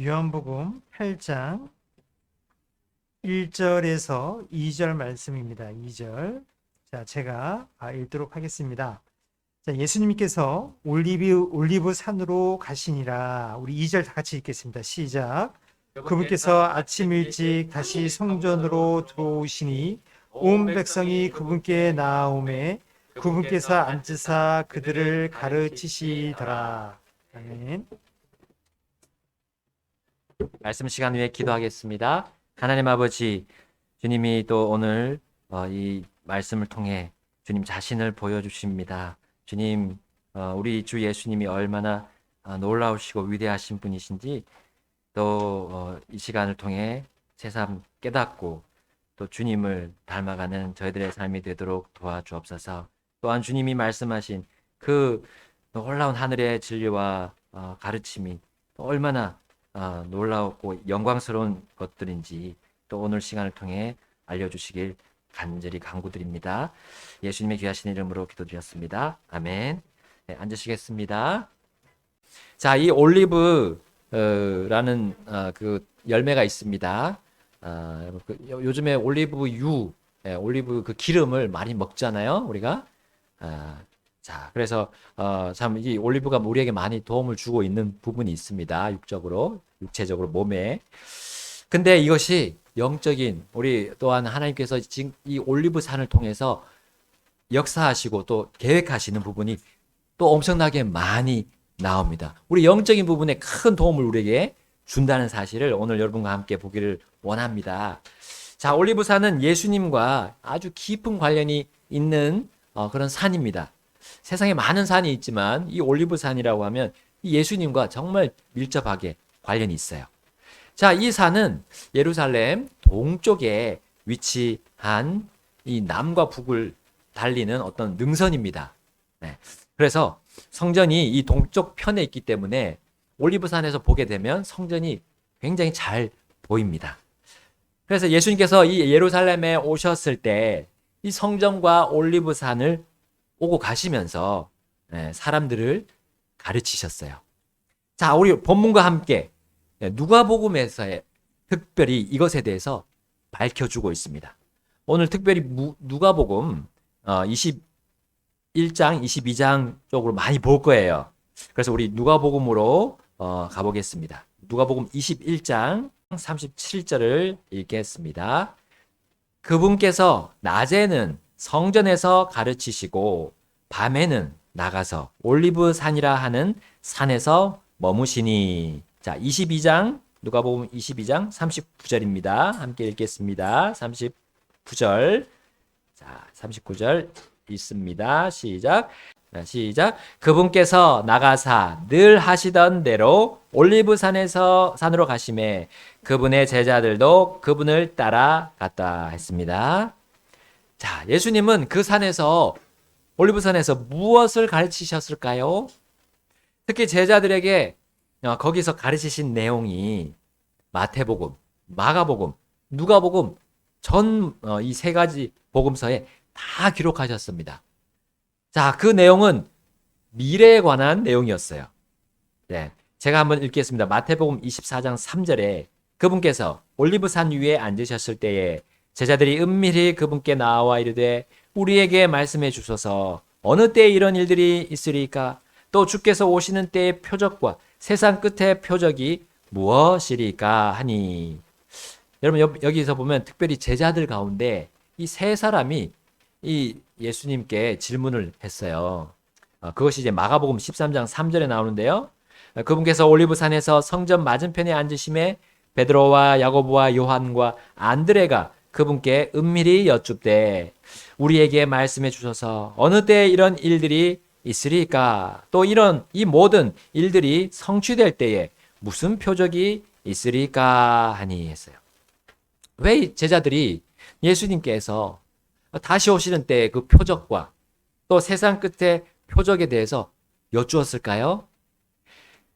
요한복음 8장 1절에서 2절 말씀입니다. 2절. 자, 제가 읽도록 하겠습니다. 자, 예수님께서 올리브 산으로 가시니라. 우리 2절 다 같이 읽겠습니다. 시작. 그분께서 아침 일찍 다시 성전으로 들어오시니 온 백성이 그분께 나아오매 그분께서 앉으사 그들을 가르치시더라. 아멘. 말씀 시간 위에 기도하겠습니다. 하나님 아버지, 주님이 또 오늘 이 말씀을 통해 주님 자신을 보여주십니다. 주님, 우리 주 예수님이 얼마나 놀라우시고 위대하신 분이신지 또 이 시간을 통해 새삼 깨닫고 또 주님을 닮아가는 저희들의 삶이 되도록 도와주옵소서. 또한 주님이 말씀하신 그 놀라운 하늘의 진리와 가르침이 얼마나 놀라웠고 영광스러운 것들인지 또 오늘 시간을 통해 알려주시길 간절히 간구드립니다. 예수님의 귀하신 이름으로 기도드렸습니다. 아멘. 네, 앉으시겠습니다. 자, 이 올리브 라는 그 열매가 있습니다. 요즘에 올리브유, 올리브 그 기름을 많이 먹잖아요, 우리가. 자, 그래서 참 이 올리브가 우리에게 많이 도움을 주고 있는 부분이 있습니다. 육체적으로 몸에. 근데 이것이 영적인 우리 또한 하나님께서 지금 이 올리브산을 통해서 역사하시고 또 계획하시는 부분이 또 엄청나게 많이 나옵니다. 우리 영적인 부분에 큰 도움을 우리에게 준다는 사실을 오늘 여러분과 함께 보기를 원합니다. 자, 올리브산은 예수님과 아주 깊은 관련이 있는 그런 산입니다. 세상에 많은 산이 있지만 이 올리브산이라고 하면 예수님과 정말 밀접하게 관련이 있어요. 자, 이 산은 예루살렘 동쪽에 위치한 이 남과 북을 달리는 어떤 능선입니다. 네. 그래서 성전이 이 동쪽 편에 있기 때문에 올리브산에서 보게 되면 성전이 굉장히 잘 보입니다. 그래서 예수님께서 이 예루살렘에 오셨을 때 이 성전과 올리브산을 오고 가시면서 사람들을 가르치셨어요. 자, 우리 본문과 함께 누가복음에서 특별히 이것에 대해서 밝혀주고 있습니다. 오늘 특별히 누가복음 21장, 22장 쪽으로 많이 볼 거예요. 그래서 우리 누가복음으로 가보겠습니다. 누가복음 21장 37절을 읽겠습니다. 그분께서 낮에는 성전에서 가르치시고 밤에는 나가서 올리브산이라 하는 산에서 머무시니. 자, 22장 누가복음 22장 39절입니다. 함께 읽겠습니다. 39절. 자, 39절 읽습니다. 시작. 시작. 그분께서 나가사 늘 하시던 대로 산으로 가시매 그분의 제자들도 그분을 따라갔다 했습니다. 자, 예수님은 그 산에서 올리브산에서 무엇을 가르치셨을까요? 특히 제자들에게 거기서 가르치신 내용이 마태복음, 마가복음, 누가복음 이 세 가지 복음서에 다 기록하셨습니다. 자, 그 내용은 미래에 관한 내용이었어요. 네, 제가 한번 읽겠습니다. 마태복음 24장 3절에 그분께서 올리브산 위에 앉으셨을 때에 제자들이 은밀히 그분께 나와 이르되 우리에게 말씀해 주소서 어느 때에 이런 일들이 있으리까? 또 주께서 오시는 때의 표적과 세상 끝의 표적이 무엇이리까 하니. 여러분 여기서 보면 특별히 제자들 가운데 이 세 사람이 이 예수님께 질문을 했어요. 그것이 이제 마가복음 13장 3절에 나오는데요. 그분께서 올리브산에서 성전 맞은편에 앉으심에 베드로와 야고보와 요한과 안드레가 그분께 은밀히 여쭙되 우리에게 말씀해 주셔서 어느 때에 이런 일들이 있으리까? 또 이 모든 일들이 성취될 때에 무슨 표적이 있으리까 하니 했어요. 왜 제자들이 예수님께서 다시 오시는 때의 그 표적과 또 세상 끝의 표적에 대해서 여쭈었을까요?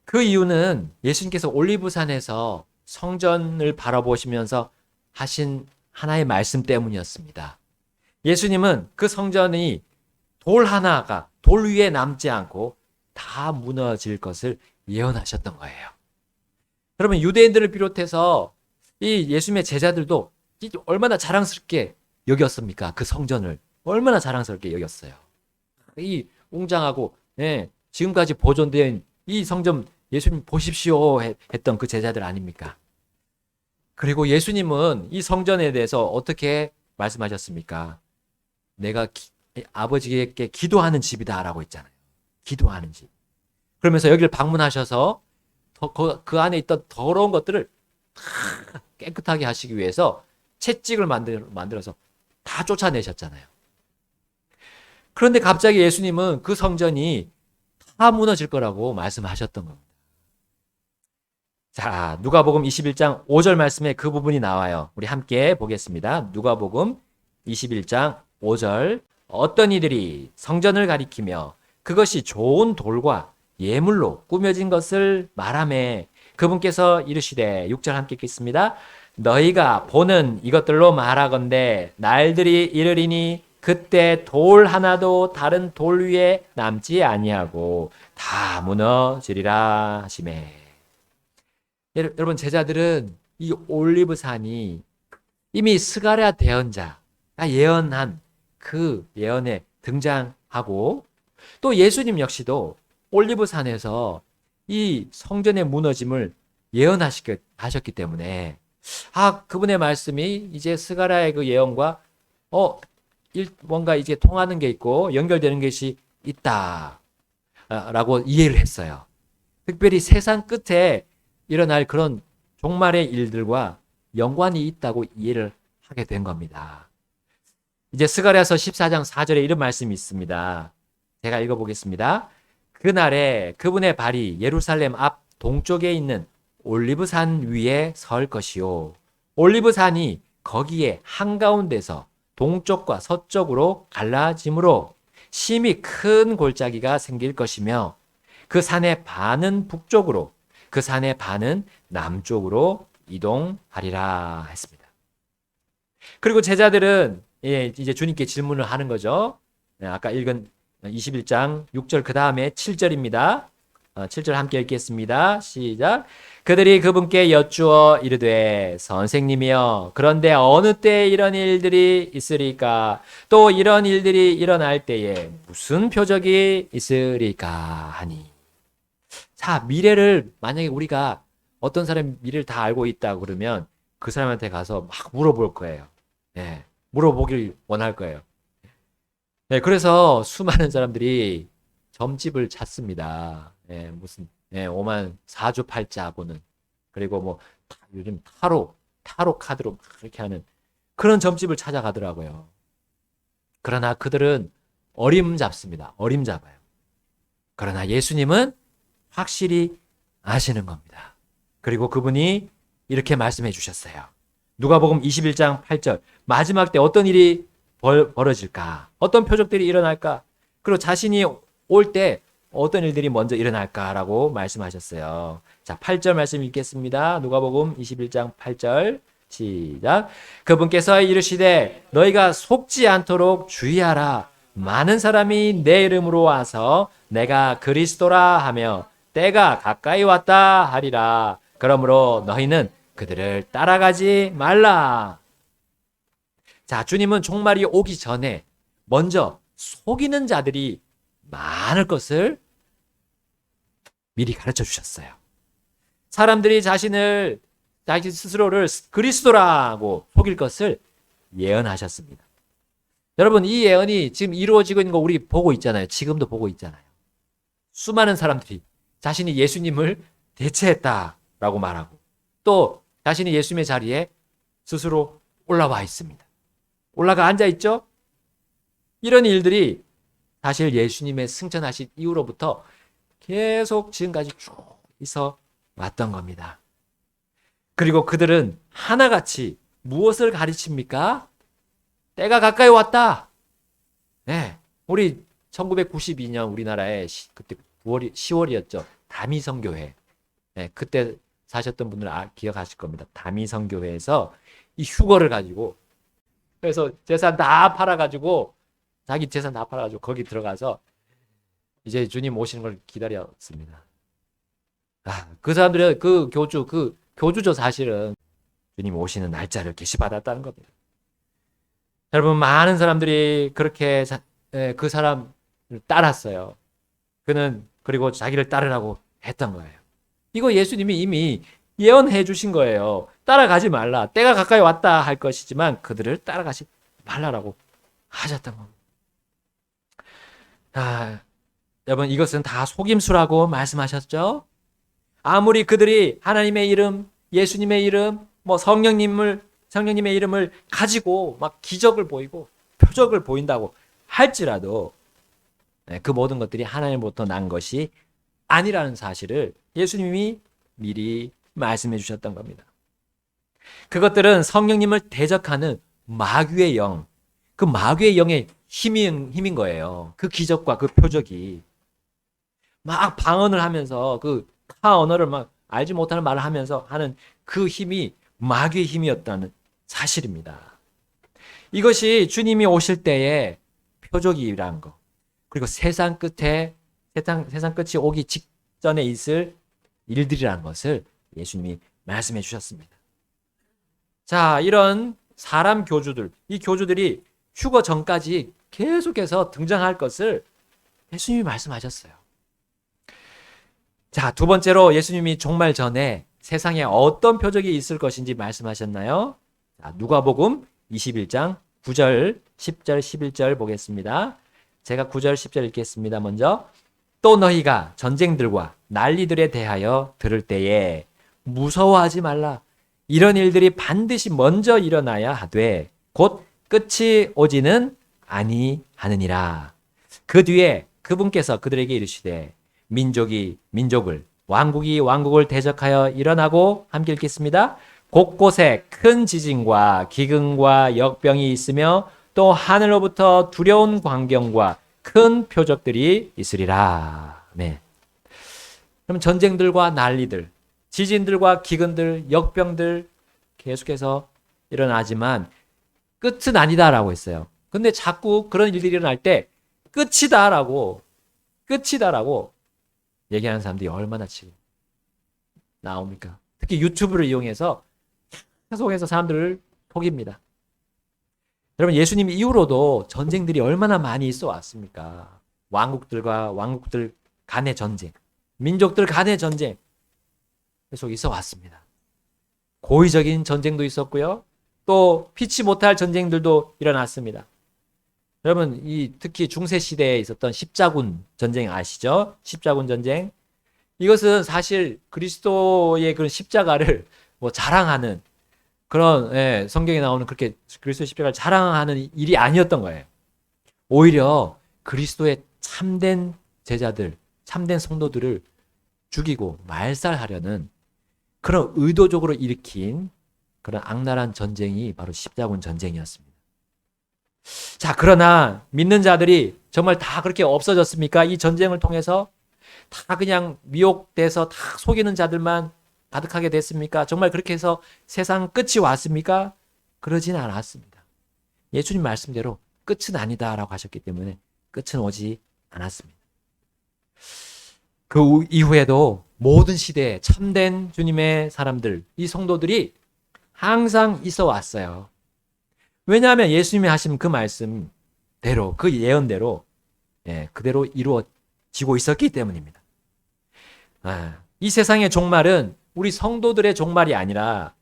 그 이유는 예수님께서 올리브산에서 성전을 바라보시면서 하신 하나의 말씀 때문이었습니다. 예수님은 그 성전이 돌 위에 남지 않고 다 무너질 것을 예언하셨던 거예요. 여러분 유대인들을 비롯해서 이 예수님의 제자들도 얼마나 자랑스럽게 여겼습니까? 그 성전을 얼마나 자랑스럽게 여겼어요. 이 웅장하고 지금까지 보존된 이 성전 예수님 보십시오 했던 그 제자들 아닙니까? 그리고 예수님은 이 성전에 대해서 어떻게 말씀하셨습니까? 내가 아버지께 기도하는 집이다라고 했잖아요. 기도하는 집. 그러면서 여기를 방문하셔서 그 안에 있던 더러운 것들을 다 깨끗하게 하시기 위해서 채찍을 만들어서 다 쫓아내셨잖아요. 그런데 갑자기 예수님은 그 성전이 다 무너질 거라고 말씀하셨던 겁니다. 자, 누가복음 21장 5절 말씀에 그 부분이 나와요. 우리 함께 보겠습니다. 누가복음 21장 5절. 어떤 이들이 성전을 가리키며 그것이 좋은 돌과 예물로 꾸며진 것을 말하매 그분께서 이르시되 6절 함께 읽겠습니다. 너희가 보는 이것들로 말하건대 날들이 이르리니 그때 돌 하나도 다른 돌 위에 남지 아니하고 다 무너지리라 하시매. 여러분 제자들은 이 올리브산이 이미 스가랴 대언자가 예언한 그 예언에 등장하고 또 예수님 역시도 올리브산에서 이 성전의 무너짐을 예언하셨기 때문에 그분의 말씀이 이제 스가랴의 그 예언과 뭔가 이제 통하는 게 있고 연결되는 것이 있다라고 이해를 했어요. 특별히 세상 끝에 일어날 그런 종말의 일들과 연관이 있다고 이해를 하게 된 겁니다. 이제 스가랴서 14장 4절에 이런 말씀이 있습니다. 제가 읽어보겠습니다. 그날에 그분의 발이 예루살렘 앞 동쪽에 있는 올리브산 위에 설 것이요. 올리브산이 거기에 한가운데서 동쪽과 서쪽으로 갈라짐으로 심히 큰 골짜기가 생길 것이며 그 산의 반은 북쪽으로 그 산의 반은 남쪽으로 이동하리라 했습니다. 그리고 제자들은 이제 주님께 질문을 하는 거죠. 아까 읽은 21장 6절 그 다음에 7절입니다. 7절 함께 읽겠습니다. 시작. 그들이 그분께 여쭈어 이르되 선생님이여 그런데 어느 때에 이런 일들이 있으리까 또 이런 일들이 일어날 때에 무슨 표적이 있으리까 하니. 자, 미래를 만약에 우리가 어떤 사람이 미래를 다 알고 있다 그러면 그 사람한테 가서 막 물어볼 거예요. 물어보길 원할 거예요. 그래서 수많은 사람들이 점집을 찾습니다. 무슨 오만 사주팔자 보는 그리고 뭐 요즘 타로 카드로 막 그렇게 하는 그런 점집을 찾아가더라고요. 그러나 그들은 어림잡습니다. 어림잡아요. 그러나 예수님은 확실히 아시는 겁니다. 그리고 그분이 이렇게 말씀해 주셨어요. 누가복음 21장 8절 마지막 때 어떤 일이 벌어질까? 어떤 표적들이 일어날까? 그리고 자신이 올 때 어떤 일들이 먼저 일어날까라고 말씀하셨어요. 자, 8절 말씀 읽겠습니다. 누가복음 21장 8절 시작. 그분께서 이르시되 너희가 속지 않도록 주의하라. 많은 사람이 내 이름으로 와서 내가 그리스도라 하며 때가 가까이 왔다 하리라. 그러므로 너희는 그들을 따라가지 말라. 자, 주님은 종말이 오기 전에 먼저 속이는 자들이 많을 것을 미리 가르쳐 주셨어요. 사람들이 자기 스스로를 그리스도라고 속일 것을 예언하셨습니다. 여러분, 이 예언이 지금 이루어지고 있는 거 우리 보고 있잖아요. 지금도 보고 있잖아요. 수많은 사람들이 자신이 예수님을 대체했다라고 말하고 또 자신이 예수님의 자리에 스스로 올라와 있습니다. 올라가 앉아 있죠? 이런 일들이 사실 예수님의 승천하신 이후로부터 계속 지금까지 쭉 있어 왔던 겁니다. 그리고 그들은 하나같이 무엇을 가르칩니까? 때가 가까이 왔다. 우리 1992년 우리나라에 그때 10월이었죠. 다미성교회. 그때 사셨던 분들은 기억하실 겁니다. 다미성교회에서 이 휴거를 가지고 그래서 재산 다 팔아가지고 자기 재산 다 팔아가지고 거기 들어가서 이제 주님 오시는 걸 기다렸습니다. 그 사람들의 그 교주죠, 사실은. 주님 오시는 날짜를 계시받았다는 겁니다. 여러분, 많은 사람들이 그렇게 그 사람을 따랐어요. 그는 그리고 자기를 따르라고 했던 거예요. 이거 예수님이 이미 예언해 주신 거예요. 따라가지 말라. 때가 가까이 왔다 할 것이지만 그들을 따라가지 말라라고 하셨던 겁니다. 여러분, 이것은 다 속임수라고 말씀하셨죠? 아무리 그들이 하나님의 이름, 예수님의 이름, 뭐 성령님의 이름을 가지고 막 기적을 보이고 표적을 보인다고 할지라도 그 모든 것들이 하나님으로부터 난 것이 아니라는 사실을 예수님이 미리 말씀해 주셨던 겁니다. 그것들은 성령님을 대적하는 마귀의 영, 그 마귀의 영의 힘인 거예요. 그 기적과 그 표적이 막 방언을 하면서 그 타 언어를 막 알지 못하는 말을 하면서 하는 그 힘이 마귀의 힘이었다는 사실입니다. 이것이 주님이 오실 때의 표적이라는 거, 그리고 세상 끝이 오기 직전에 있을 일들이라는 것을 예수님이 말씀해 주셨습니다. 자, 이런 사람 교주들, 이 교주들이 휴거 전까지 계속해서 등장할 것을 예수님이 말씀하셨어요. 자, 두 번째로 예수님이 종말 전에 세상에 어떤 표적이 있을 것인지 말씀하셨나요? 자, 누가복음 21장 9절, 10절, 11절 보겠습니다. 제가 9절, 10절 읽겠습니다. 먼저, 또 너희가 전쟁들과 난리들에 대하여 들을 때에 무서워하지 말라. 이런 일들이 반드시 먼저 일어나야 하되 곧 끝이 오지는 아니하느니라. 그 뒤에 그분께서 그들에게 이르시되 민족이 민족을, 왕국이 왕국을 대적하여 일어나고, 함께 읽겠습니다. 곳곳에 큰 지진과 기근과 역병이 있으며 또 하늘로부터 두려운 광경과 큰 표적들이 있으리라. 네. 그럼 전쟁들과 난리들, 지진들과 기근들, 역병들 계속해서 일어나지만 끝은 아니다라고 했어요. 근데 자꾸 그런 일들이 일어날 때 끝이다라고 얘기하는 사람들이 얼마나 지금 나옵니까? 특히 유튜브를 이용해서 계속해서 사람들을 속입니다. 여러분, 예수님 이후로도 전쟁들이 얼마나 많이 있어 왔습니까? 왕국들과 왕국들 간의 전쟁, 민족들 간의 전쟁 계속 있어 왔습니다. 고의적인 전쟁도 있었고요. 또 피치 못할 전쟁들도 일어났습니다. 여러분, 특히 중세 시대에 있었던 십자군 전쟁 아시죠? 십자군 전쟁. 이것은 사실 그리스도의 그런 십자가를 뭐 자랑하는 그런, 성경에 나오는 그렇게 그리스도의 십자가를 자랑하는 일이 아니었던 거예요. 오히려 그리스도의 참된 제자들, 참된 성도들을 죽이고 말살하려는 그런 의도적으로 일으킨 그런 악랄한 전쟁이 바로 십자군 전쟁이었습니다. 자, 그러나 믿는 자들이 정말 다 그렇게 없어졌습니까? 이 전쟁을 통해서 다 그냥 미혹돼서 다 속이는 자들만 가득하게 됐습니까? 정말 그렇게 해서 세상 끝이 왔습니까? 그러진 않았습니다. 예수님 말씀대로 끝은 아니다라고 하셨기 때문에 끝은 오지 않았습니다. 그 이후에도 모든 시대에 참된 주님의 사람들, 이 성도들이 항상 있어 왔어요. 왜냐하면 예수님이 하신 그 말씀대로, 그 예언대로 그대로 이루어지고 있었기 때문입니다. 이 세상의 종말은 우리 성도들의 종말이 아니라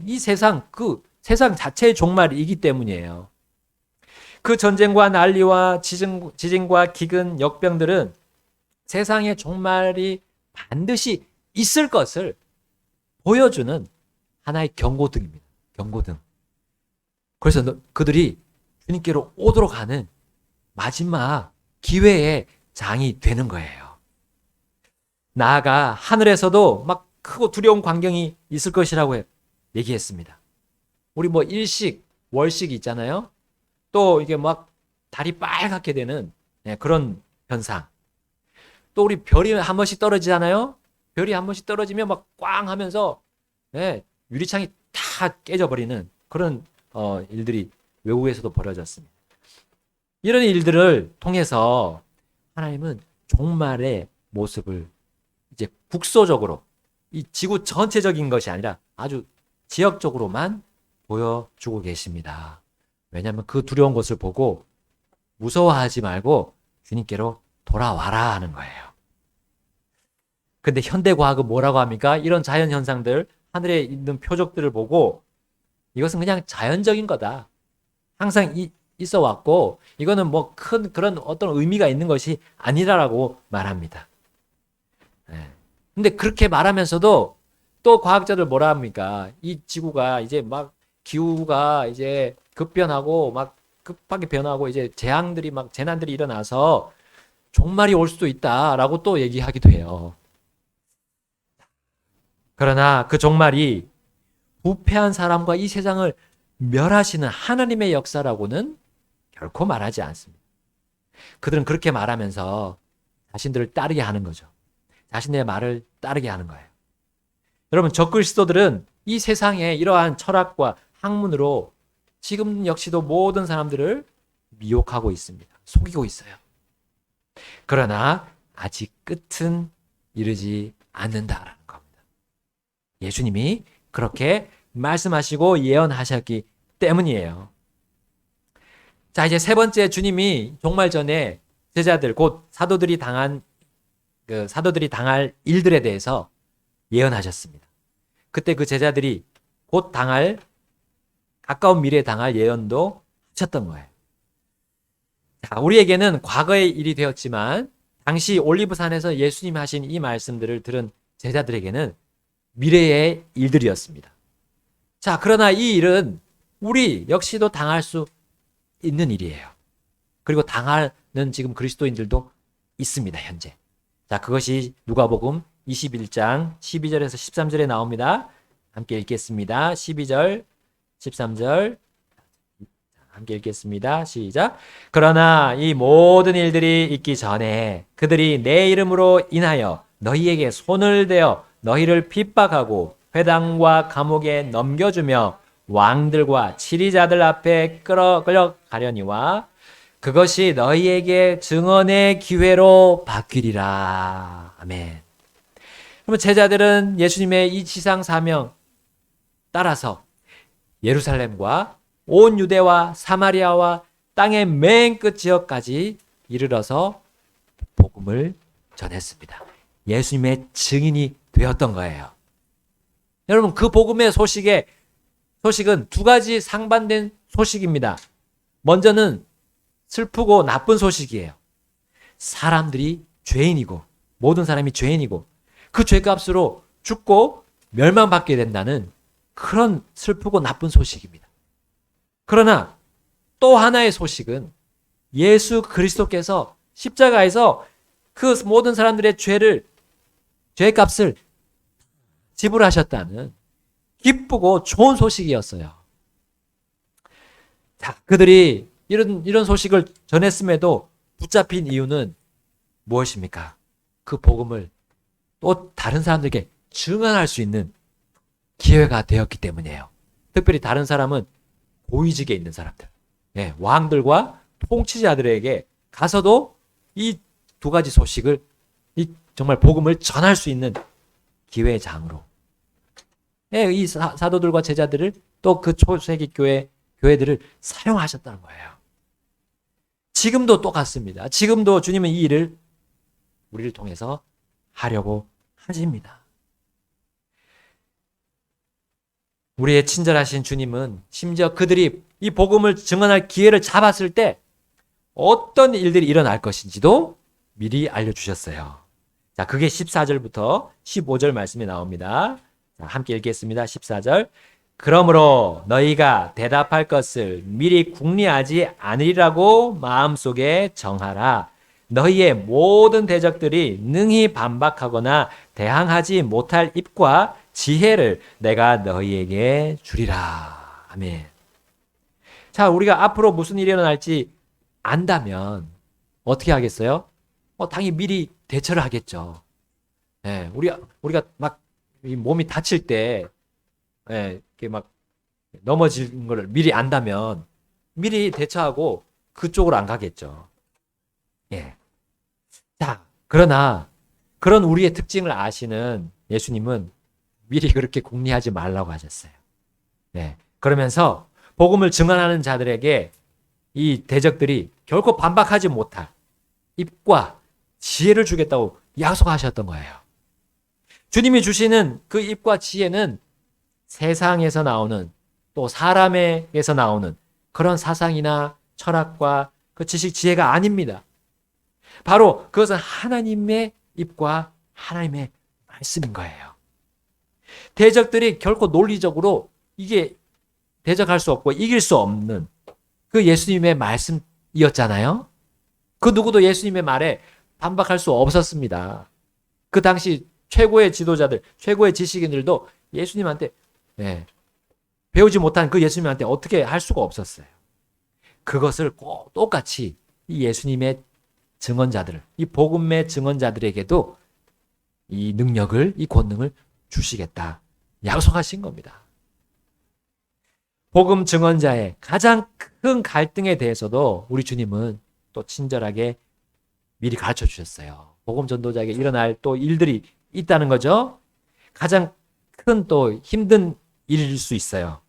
이 세상, 그 세상 자체의 종말이기 때문이에요. 그 전쟁과 난리와 지진과 기근, 역병들은 세상의 종말이 반드시 있을 것을 보여주는 하나의 경고등입니다. 경고등. 그래서 그들이 주님께로 오도록 하는 마지막 기회의 장이 되는 거예요. 나아가 하늘에서도 막 크고 두려운 광경이 있을 것이라고 얘기했습니다. 우리 뭐 일식, 월식 있잖아요. 또 이게 막 달이 빨갛게 되는 그런 현상. 또 우리 별이 한 번씩 떨어지잖아요. 별이 한 번씩 떨어지면 막 꽝 하면서 유리창이 다 깨져버리는 그런 일들이 외국에서도 벌어졌습니다. 이런 일들을 통해서 하나님은 종말의 모습을 이제 국소적으로 이 지구 전체적인 것이 아니라 아주 지역적으로만 보여주고 계십니다. 왜냐하면 그 두려운 것을 보고 무서워하지 말고 주님께로 돌아와라 하는 거예요. 근데 현대과학은 뭐라고 합니까? 이런 자연현상들, 하늘에 있는 표적들을 보고 이것은 그냥 자연적인 거다. 항상 있어 왔고 이거는 뭐 큰 그런 어떤 의미가 있는 것이 아니라라고 말합니다. 근데 그렇게 말하면서도 또 과학자들 뭐라 합니까? 이 지구가 이제 막 기후가 이제 급변하고 막 급하게 변하고 이제 재앙들이 막 재난들이 일어나서 종말이 올 수도 있다라고 또 얘기하기도 해요. 그러나 그 종말이 부패한 사람과 이 세상을 멸하시는 하나님의 역사라고는 결코 말하지 않습니다. 그들은 그렇게 말하면서 자신들을 따르게 하는 거죠. 자신의 말을 따르게 하는 거예요. 여러분, 적그리스도들은 이 세상에 이러한 철학과 학문으로 지금 역시도 모든 사람들을 미혹하고 있습니다. 속이고 있어요. 그러나 아직 끝은 이르지 않는다라는 겁니다. 예수님이 그렇게 말씀하시고 예언하셨기 때문이에요. 자, 이제 세 번째, 주님이 종말 전에 제자들, 곧 사도들이 당할 일들에 대해서 예언하셨습니다. 그때 그 제자들이 곧 가까운 미래에 당할 예언도 하셨던 거예요. 자, 우리에게는 과거의 일이 되었지만 당시 올리브산에서 예수님이 하신 이 말씀들을 들은 제자들에게는 미래의 일들이었습니다. 자, 그러나 이 일은 우리 역시도 당할 수 있는 일이에요. 그리고 당하는 지금 그리스도인들도 있습니다, 현재. 자, 그것이 누가복음 21장 12절에서 13절에 나옵니다. 함께 읽겠습니다. 12절, 13절. 함께 읽겠습니다. 시작. 그러나 이 모든 일들이 있기 전에 그들이 내 이름으로 인하여 너희에게 손을 대어 너희를 핍박하고 회당과 감옥에 넘겨주며 왕들과 치리자들 앞에 끌어가려니와 그것이 너희에게 증언의 기회로 바뀌리라. 아멘. 그러면 제자들은 예수님의 이 지상 사명 따라서 예루살렘과 온 유대와 사마리아와 땅의 맨 끝 지역까지 이르러서 복음을 전했습니다. 예수님의 증인이 되었던 거예요. 여러분, 그 복음의 소식은 두 가지 상반된 소식입니다. 먼저는 슬프고 나쁜 소식이에요. 사람들이 죄인이고 모든 사람이 죄인이고 그 죄값으로 죽고 멸망받게 된다는 그런 슬프고 나쁜 소식입니다. 그러나 또 하나의 소식은 예수 그리스도께서 십자가에서 그 모든 사람들의 죄값을 지불하셨다는 기쁘고 좋은 소식이었어요. 자, 그들이 이런 소식을 전했음에도 붙잡힌 이유는 무엇입니까? 그 복음을 또 다른 사람들에게 증언할 수 있는 기회가 되었기 때문이에요. 특별히 다른 사람은 고위직에 있는 사람들, 왕들과 통치자들에게 가서도 이 두 가지 소식을, 정말 복음을 전할 수 있는 기회의 장으로, 이 사도들과 제자들을 또 그 초세기 교회들을 사용하셨다는 거예요. 지금도 똑같습니다. 지금도 주님은 이 일을 우리를 통해서 하려고 하십니다. 우리의 친절하신 주님은 심지어 그들이 이 복음을 증언할 기회를 잡았을 때 어떤 일들이 일어날 것인지도 미리 알려주셨어요. 자, 그게 14절부터 15절 말씀이 나옵니다. 자, 함께 읽겠습니다. 14절. 그러므로 너희가 대답할 것을 미리 궁리하지 않으리라고 마음속에 정하라. 너희의 모든 대적들이 능히 반박하거나 대항하지 못할 입과 지혜를 내가 너희에게 주리라. 아멘. 자, 우리가 앞으로 무슨 일이 일어날지 안다면 어떻게 하겠어요? 당연히 미리 대처를 하겠죠. 우리가 막 몸이 다칠 때, 이렇게 막 넘어진 걸 미리 안다면 미리 대처하고 그쪽으로 안 가겠죠. 자, 그러나 그런 우리의 특징을 아시는 예수님은 미리 그렇게 궁리하지 말라고 하셨어요. 네. 그러면서 복음을 증언하는 자들에게 이 대적들이 결코 반박하지 못할 입과 지혜를 주겠다고 약속하셨던 거예요. 주님이 주시는 그 입과 지혜는 세상에서 나오는 또 사람에게서 나오는 그런 사상이나 철학과 그 지식 지혜가 아닙니다. 바로 그것은 하나님의 입과 하나님의 말씀인 거예요. 대적들이 결코 논리적으로 이게 대적할 수 없고 이길 수 없는 그 예수님의 말씀이었잖아요. 그 누구도 예수님의 말에 반박할 수 없었습니다. 그 당시 최고의 지도자들, 최고의 지식인들도 예수님한테 배우지 못한 그 예수님한테 어떻게 할 수가 없었어요. 그것을 꼭 똑같이 이 예수님의 증언자들, 이 복음의 증언자들에게도 이 능력을, 이 권능을 주시겠다 약속하신 겁니다. 복음 증언자의 가장 큰 갈등에 대해서도 우리 주님은 또 친절하게 미리 가르쳐 주셨어요. 복음 전도자에게 일어날 또 일들이 있다는 거죠. 가장 큰 또 힘든 일일 수 있어요.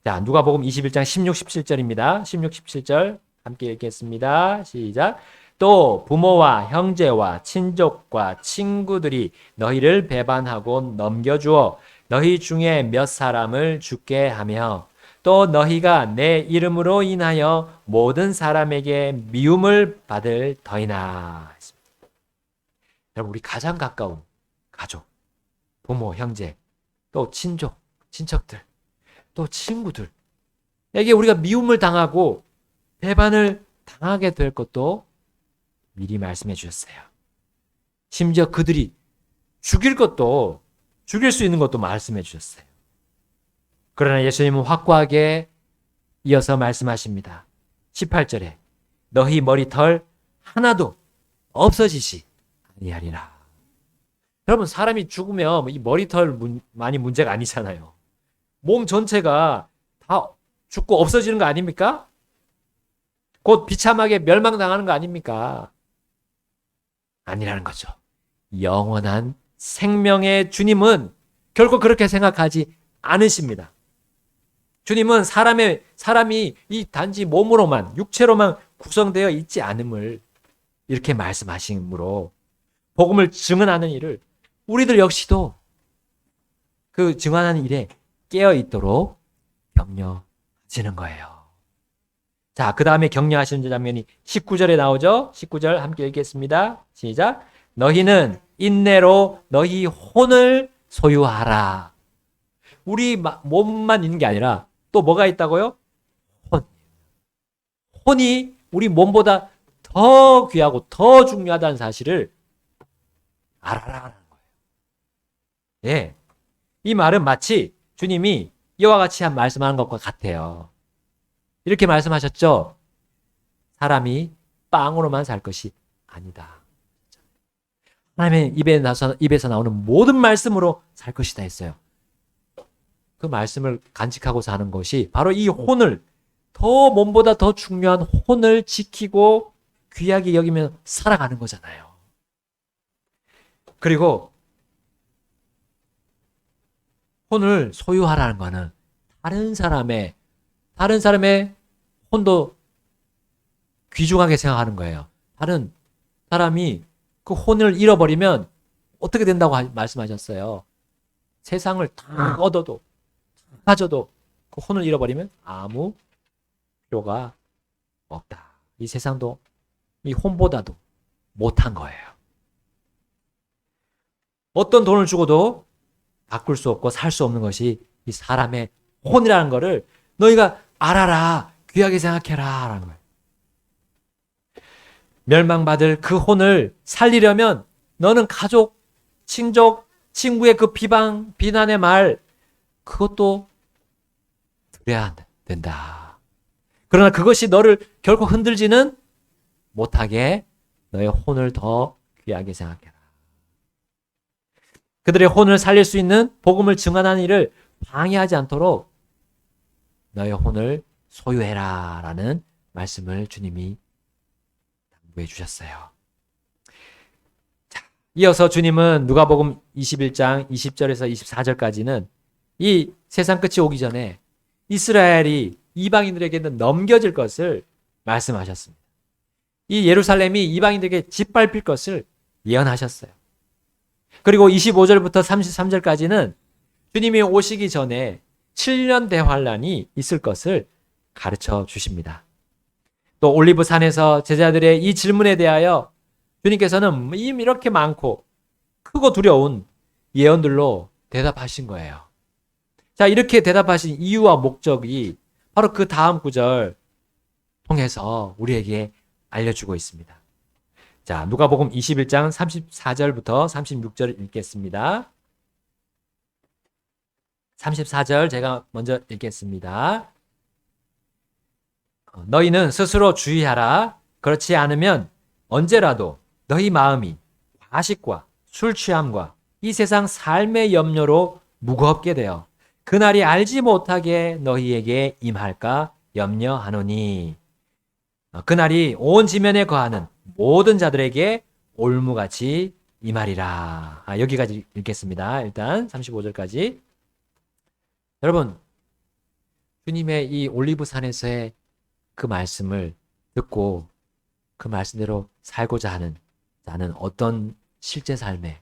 자, 누가복음 21장 16, 17절입니다. 16, 17절 함께 읽겠습니다. 시작. 또 부모와 형제와 친족과 친구들이 너희를 배반하고 넘겨주어 너희 중에 몇 사람을 죽게 하며 또 너희가 내 이름으로 인하여 모든 사람에게 미움을 받을 터이나. 여러분, 우리 가장 가까운 가족, 부모, 형제, 또 친족, 친척들, 또 친구들에게 우리가 미움을 당하고 배반을 당하게 될 것도 미리 말씀해 주셨어요. 심지어 그들이 죽일 수 있는 것도 말씀해 주셨어요. 그러나 예수님은 확고하게 이어서 말씀하십니다. 18절에 너희 머리털 하나도 없어지시 아니하리라. 여러분, 사람이 죽으면 이 머리털만이 문제가 아니잖아요. 몸 전체가 다 죽고 없어지는 거 아닙니까? 곧 비참하게 멸망당하는 거 아닙니까? 아니라는 거죠. 영원한 생명의 주님은 결코 그렇게 생각하지 않으십니다. 주님은 사람이 이 단지 몸으로만, 육체로만 구성되어 있지 않음을 이렇게 말씀하시므로 복음을 증언하는 일을 우리들 역시도 그 증언하는 일에 깨어 있도록 격려하시는 거예요. 자, 그 다음에 격려하시는 장면이 19절에 나오죠. 19절 함께 읽겠습니다. 시작. 너희는 인내로 너희 혼을 소유하라. 우리 몸만 있는 게 아니라 또 뭐가 있다고요? 혼이 우리 몸보다 더 귀하고 더 중요하다는 사실을 알아라는 거예요. 예. 이 말은 마치 주님이 이와 같이 한 말씀하는 것과 같아요. 이렇게 말씀하셨죠. 사람이 빵으로만 살 것이 아니다. 하나님의 입에서 나오는 모든 말씀으로 살 것이다 했어요. 그 말씀을 간직하고 사는 것이 바로 이 혼을, 더 몸보다 더 중요한 혼을 지키고 귀하게 여기며 살아가는 거잖아요. 그리고 혼을 소유하라는 거는 다른 사람의 혼도 귀중하게 생각하는 거예요. 다른 사람이 그 혼을 잃어버리면 어떻게 된다고 말씀하셨어요. 세상을 다 얻어도, 다 가져도 그 혼을 잃어버리면 아무 필요가 없다. 이 세상도 이 혼보다도 못한 거예요. 어떤 돈을 주고도 바꿀 수 없고 살 수 없는 것이 이 사람의 혼이라는 거를 너희가 알아라, 귀하게 생각해라 라는 거예요. 멸망받을 그 혼을 살리려면 너는 가족, 친족, 친구의 그 비난의 말 그것도 들어야 된다. 그러나 그것이 너를 결코 흔들지는 못하게 너의 혼을 더 귀하게 생각해라. 그들의 혼을 살릴 수 있는 복음을 증언하는 일을 방해하지 않도록 너의 혼을 소유해라 라는 말씀을 주님이 당부해 주셨어요. 자, 이어서 주님은 누가복음 21장 20절에서 24절까지는 이 세상 끝이 오기 전에 이스라엘이 이방인들에게는 넘겨질 것을 말씀하셨습니다. 이 예루살렘이 이방인들에게 짓밟힐 것을 예언하셨어요. 그리고 25절부터 33절까지는 주님이 오시기 전에 7년 대환란이 있을 것을 가르쳐 주십니다. 또 올리브산에서 제자들의 이 질문에 대하여 주님께서는 이렇게 많고 크고 두려운 예언들로 대답하신 거예요. 자, 이렇게 대답하신 이유와 목적이 바로 그 다음 구절 통해서 우리에게 알려주고 있습니다. 자, 누가복음 21장 34절부터 36절 읽겠습니다. 34절 제가 먼저 읽겠습니다. 너희는 스스로 주의하라. 그렇지 않으면 언제라도 너희 마음이 과식과 술 취함과 이 세상 삶의 염려로 무겁게 되어 그날이 알지 못하게 너희에게 임할까 염려하노니 그날이 온 지면에 거하는 모든 자들에게 올무같이 임하리라. 여기까지 읽겠습니다. 일단 35절까지. 여러분, 주님의 이 올리브산에서의 그 말씀을 듣고 그 말씀대로 살고자 하는 나는 어떤 실제 삶의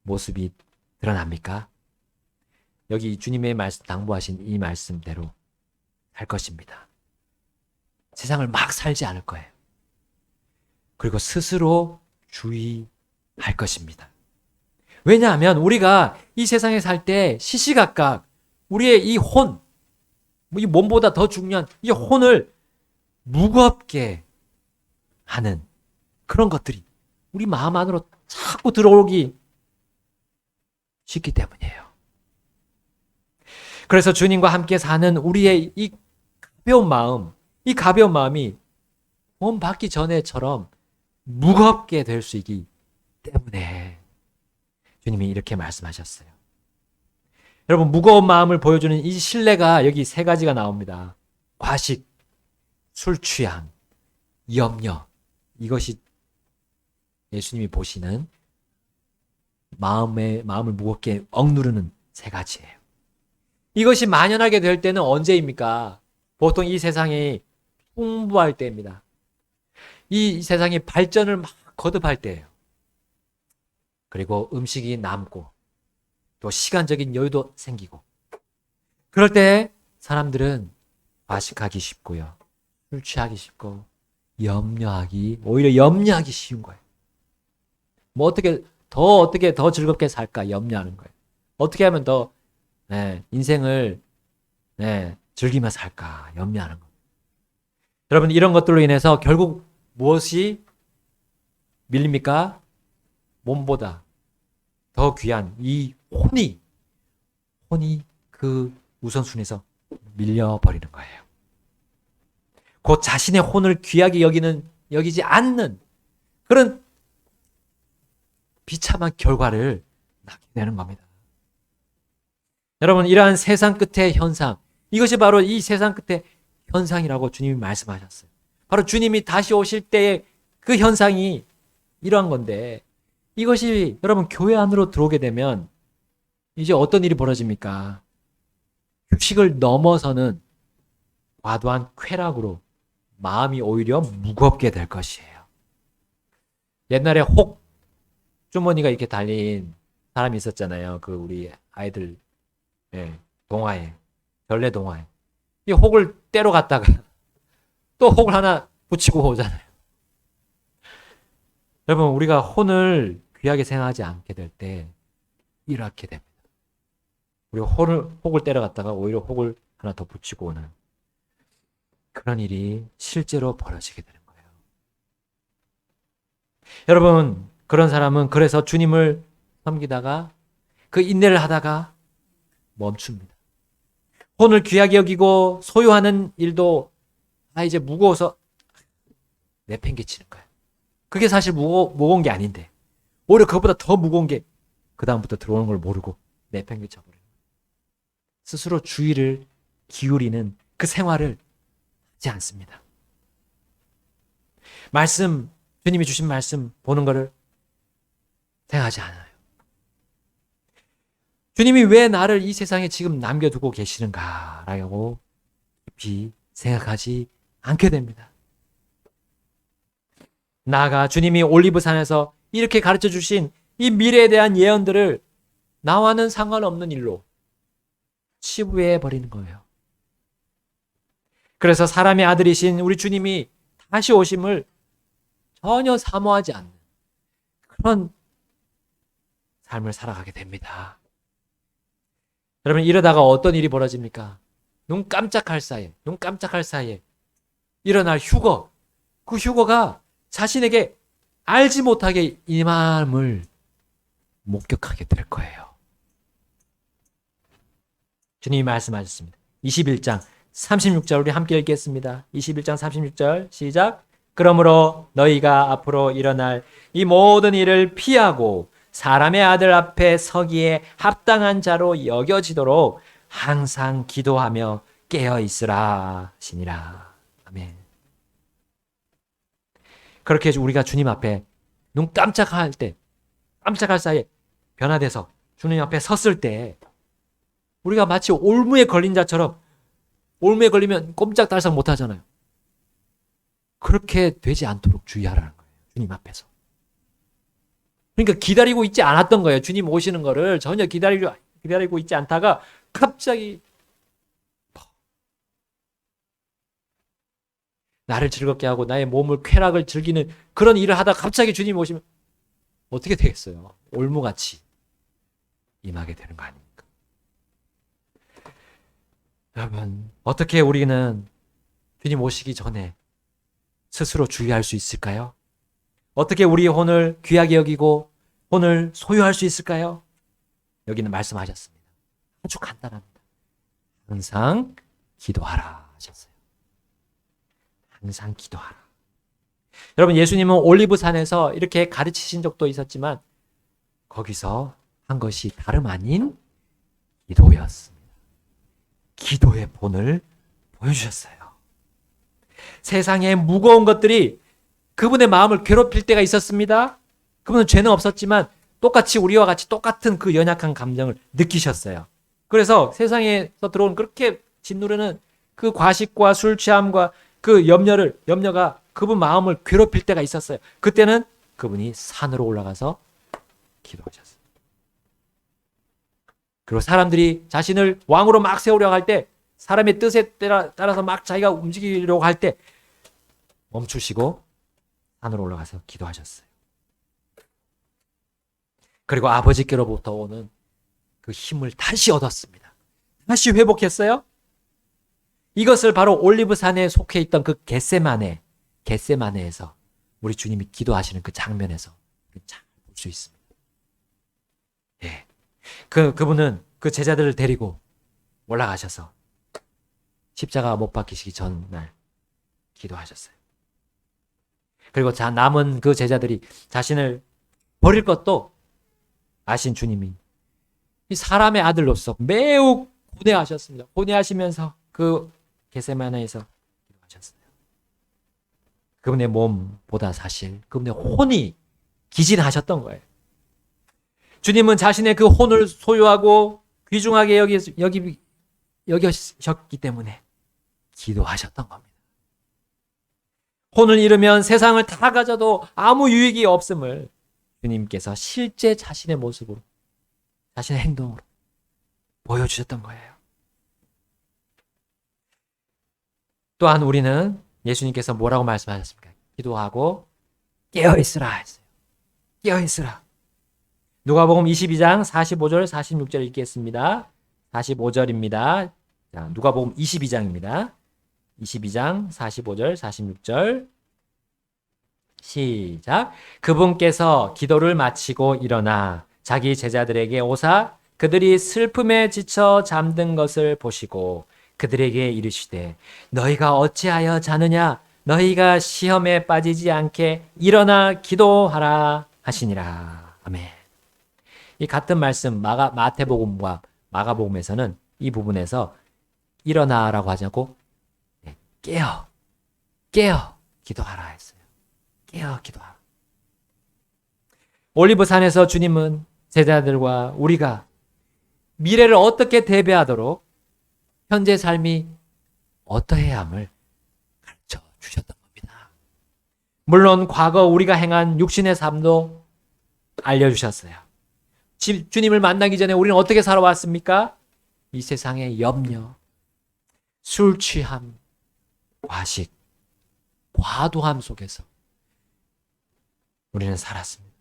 모습이 드러납니까? 여기 주님의 말씀, 당부하신 이 말씀대로 할 것입니다. 세상을 막 살지 않을 거예요. 그리고 스스로 주의할 것입니다. 왜냐하면 우리가 이 세상에 살 때 시시각각 우리의 이 혼, 이 몸보다 더 중요한 이 혼을 무겁게 하는 그런 것들이 우리 마음 안으로 자꾸 들어오기 쉽기 때문이에요. 그래서 주님과 함께 사는 우리의 이 가벼운 마음이 몸 받기 전에처럼 무겁게 될 수 있기 때문에 주님이 이렇게 말씀하셨어요. 여러분, 무거운 마음을 보여주는 이 신뢰가 여기 세 가지가 나옵니다. 과식, 술 취함, 염려. 이것이 예수님이 보시는 마음을 무겁게 억누르는 세 가지예요. 이것이 만연하게 될 때는 언제입니까? 보통 이 세상이 풍부할 때입니다. 이 세상이 발전을 막 거듭할 때예요. 그리고 음식이 남고 또 시간적인 여유도 생기고 그럴 때 사람들은 과식하기 쉽고요. 술 취하기 쉽고 오히려 염려하기 쉬운 거예요. 뭐 어떻게 더 즐겁게 살까 염려하는 거예요. 어떻게 하면 더 인생을 즐기며 살까 염려하는 거예요. 여러분, 이런 것들로 인해서 결국 무엇이 밀립니까? 몸보다 더 귀한 이 혼이 그 우선순위에서 밀려버리는 거예요. 곧 자신의 혼을 귀하게 여기지 않는 그런 비참한 결과를 낳게 되는 겁니다. 여러분, 이러한 세상 끝의 현상, 이것이 바로 이 세상 끝의 현상이라고 주님이 말씀하셨어요. 바로 주님이 다시 오실 때의 그 현상이 이러한 건데, 이것이 여러분 교회 안으로 들어오게 되면 이제 어떤 일이 벌어집니까? 휴식을 넘어서는 과도한 쾌락으로 마음이 오히려 무겁게 될 것이에요. 옛날에 혹 주머니가 이렇게 달린 사람이 있었잖아요. 그 우리 아이들 동화에, 전래 동화에. 이 혹을 떼러 갔다가 또 혹을 하나 붙이고 오잖아요. 여러분, 우리가 혼을 귀하게 생각하지 않게 될 때 이렇게 됩니다. 우리가 혹을 떼러 갔다가 오히려 혹을 하나 더 붙이고 오는 그런 일이 실제로 벌어지게 되는 거예요. 여러분, 그런 사람은 그래서 주님을 섬기다가 그 인내를 하다가 멈춥니다. 혼을 귀하게 여기고 소유하는 일도 이제 무거워서 내팽개치는 거예요. 그게 사실 무거운 게 아닌데 오히려 그것보다 더 무거운 게 그 다음부터 들어오는 걸 모르고 내팽개쳐버려요. 스스로 주의를 기울이는 그 생활을 하지 않습니다. 주님이 주신 말씀 보는 거를 생각하지 않아요. 주님이 왜 나를 이 세상에 지금 남겨두고 계시는가라고 깊이 생각하지 않게 됩니다. 나아가 주님이 올리브산에서 이렇게 가르쳐 주신 이 미래에 대한 예언들을 나와는 상관없는 일로 치부해 버리는 거예요. 그래서 사람의 아들이신 우리 주님이 다시 오심을 전혀 사모하지 않는 그런 삶을 살아가게 됩니다. 여러분, 이러다가 어떤 일이 벌어집니까? 눈 깜짝할 사이에 일어날 휴거, 그 휴거가 자신에게 알지 못하게 임함을 목격하게 될 거예요. 주님이 말씀하셨습니다. 21장 36절 우리 함께 읽겠습니다. 21장 36절 시작. 그러므로 너희가 앞으로 일어날 이 모든 일을 피하고 사람의 아들 앞에 서기에 합당한 자로 여겨지도록 항상 기도하며 깨어 있으라 하시니라. 아멘. 그렇게 우리가 주님 앞에 눈 깜짝할 사이에 변화돼서 주님 앞에 섰을 때 우리가 마치 올무에 걸린 자처럼, 올무에 걸리면 꼼짝달싹 못 하잖아요. 그렇게 되지 않도록 주의하라는 거예요. 주님 앞에서. 그러니까 기다리고 있지 않았던 거예요. 주님 오시는 거를 전혀 기다리고 있지 않다가 갑자기 나를 즐겁게 하고 나의 몸을 쾌락을 즐기는 그런 일을 하다가 갑자기 주님 오시면 어떻게 되겠어요? 올무같이 임하게 되는 거 아닙니까? 여러분, 어떻게 우리는 주님 오시기 전에 스스로 주의할 수 있을까요? 어떻게 우리의 혼을 귀하게 여기고 혼을 소유할 수 있을까요? 여기는 말씀하셨습니다. 아주 간단합니다. 항상 기도하라 하셨어요. 항상 기도하라. 여러분, 예수님은 올리브산에서 이렇게 가르치신 적도 있었지만 거기서 한 것이 다름 아닌 기도였습니다. 기도의 본을 보여주셨어요. 세상의 무거운 것들이 그분의 마음을 괴롭힐 때가 있었습니다. 그분은 죄는 없었지만 똑같이 우리와 같이 똑같은 그 연약한 감정을 느끼셨어요. 그래서 세상에서 들어온 그렇게 짓누르는 그 과식과 술 취함과 그 염려가 그분 마음을 괴롭힐 때가 있었어요. 그때는 그분이 산으로 올라가서 기도하셨어요. 그리고 사람들이 자신을 왕으로 막 세우려고 할 때, 사람의 뜻에 따라서 막 자기가 움직이려고 할 때 멈추시고 산으로 올라가서 기도하셨어요. 그리고 아버지께로부터 오는 그 힘을 다시 얻었습니다. 다시 회복했어요. 이것을 바로 올리브산에 속해 있던 그 겟세마네에서 우리 주님이 기도하시는 그 장면에서 잘 볼 수 있습니다. 예. 그분은 그 제자들을 데리고 올라가셔서 십자가 못 박히시기 전날 기도하셨어요. 그리고 남은 그 제자들이 자신을 버릴 것도 아신 주님이 이 사람의 아들로서 매우 고뇌하셨습니다. 고뇌하시면서 그 겟세마네에서 기도하셨어요. 그분의 몸보다 사실 그분의 혼이 기진하셨던 거예요. 주님은 자신의 그 혼을 소유하고 귀중하게 여기셨기 때문에 기도하셨던 겁니다. 혼을 잃으면 세상을 다 가져도 아무 유익이 없음을 주님께서 실제 자신의 모습으로, 자신의 행동으로 보여주셨던 거예요. 또한 우리는 예수님께서 뭐라고 말씀하셨습니까? 기도하고 깨어있으라 했어요. 깨어있으라. 누가복음 22장 45절 46절 읽겠습니다. 45절입니다. 자, 누가복음 22장입니다. 22장 45절 46절 시작. 그분께서 기도를 마치고 일어나 자기 제자들에게 오사 그들이 슬픔에 지쳐 잠든 것을 보시고 그들에게 이르시되 너희가 어찌하여 자느냐 너희가 시험에 빠지지 않게 일어나 기도하라 하시니라. 아멘. 이 같은 말씀 마태복음과 마가복음에서는 이 부분에서 일어나라고 하지 않고 깨어 기도하라 했어요. 깨어 기도하라. 올리브산에서 주님은 제자들과 우리가 미래를 어떻게 대비하도록 현재 삶이 어떠해야 함을 가르쳐 주셨던 겁니다. 물론 과거 우리가 행한 육신의 삶도 알려주셨어요. 주님을 만나기 전에 우리는 어떻게 살아왔습니까? 이 세상의 염려, 술 취함, 과식, 과도함 속에서 우리는 살았습니다.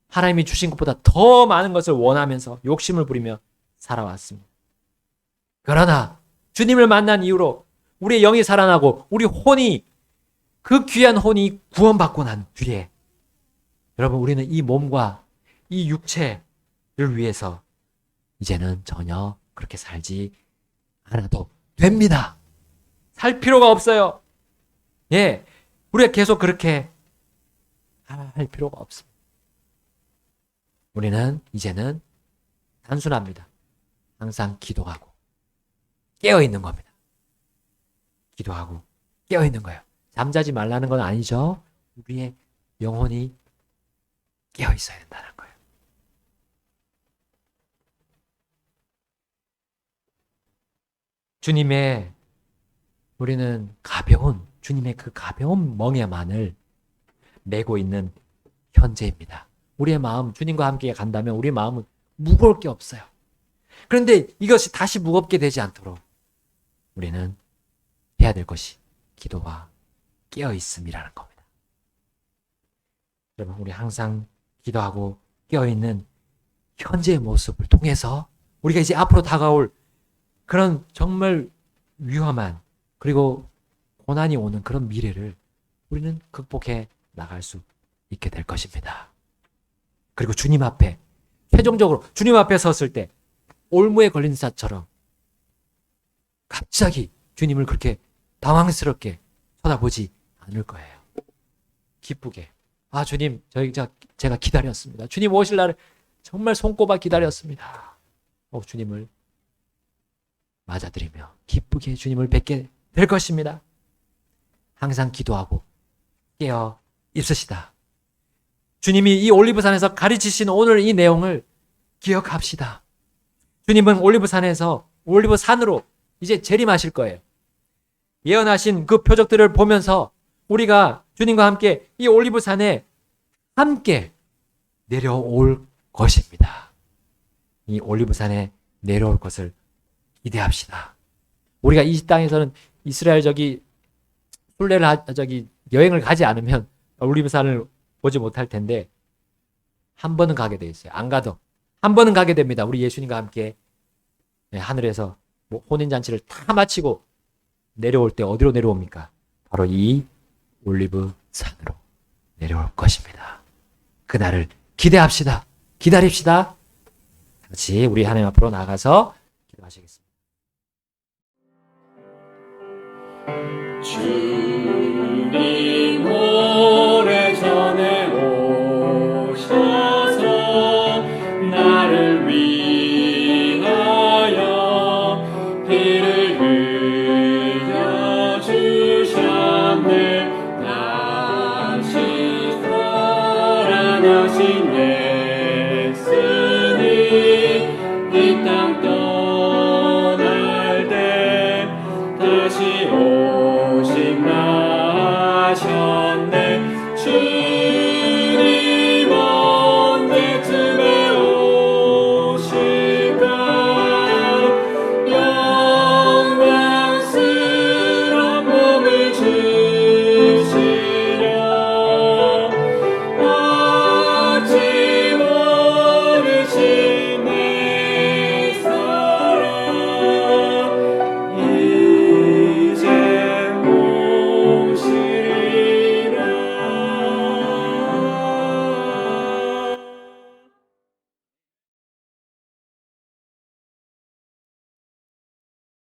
하나님이 주신 것보다 더 많은 것을 원하면서 욕심을 부리며 살아왔습니다. 그러나 주님을 만난 이후로 우리의 영이 살아나고 우리 혼이, 그 귀한 혼이 구원받고 난 뒤에 여러분, 우리는 이 몸과 이 육체를 위해서 이제는 전혀 그렇게 살지 않아도 됩니다. 살 필요가 없어요. 예, 우리가 계속 그렇게 할 필요가 없습니다. 우리는 이제는 단순합니다. 항상 기도하고 깨어있는 겁니다. 기도하고 깨어있는 거예요. 잠자지 말라는 건 아니죠. 우리의 영혼이 깨어있어야 된다는 거예요. 우리는 주님의 그 가벼운 멍에만을 메고 있는 현재입니다. 우리의 마음, 주님과 함께 간다면 우리의 마음은 무거울 게 없어요. 그런데 이것이 다시 무겁게 되지 않도록 우리는 해야 될 것이 기도와 깨어있음이라는 겁니다. 여러분, 우리 항상 기도하고 깨어있는 현재의 모습을 통해서 우리가 이제 앞으로 다가올 그런 정말 위험한, 그리고 고난이 오는 그런 미래를 우리는 극복해 나갈 수 있게 될 것입니다. 그리고 주님 앞에, 최종적으로 주님 앞에 섰을 때 올무에 걸린 자처럼 갑자기 주님을 그렇게 당황스럽게 쳐다보지 않을 거예요. 기쁘게, 주님, 제가 기다렸습니다. 주님 오실 날을 정말 손꼽아 기다렸습니다. 주님을 맞아들이며 기쁘게 주님을 뵙게 될 것입니다. 항상 기도하고 깨어 있으시다. 주님이 이 올리브산에서 가르치신 오늘 이 내용을 기억합시다. 주님은 올리브산으로 이제 재림하실 거예요. 예언하신 그 표적들을 보면서 우리가 주님과 함께 이 올리브산에 함께 내려올 것입니다. 이 올리브산에 내려올 것을 기대합시다. 우리가 이 땅에서는 이스라엘 여행을 가지 않으면 올리브산을 보지 못할 텐데 한 번은 가게 돼 있어요. 안 가도 한 번은 가게 됩니다. 우리 예수님과 함께 하늘에서 혼인잔치를 다 마치고 내려올 때 어디로 내려옵니까? 바로 이 올리브산으로 내려올 것입니다. 그날을 기대합시다. 기다립시다. 같이 우리 하나님 앞으로 나가서 기도하시겠습니다. 주님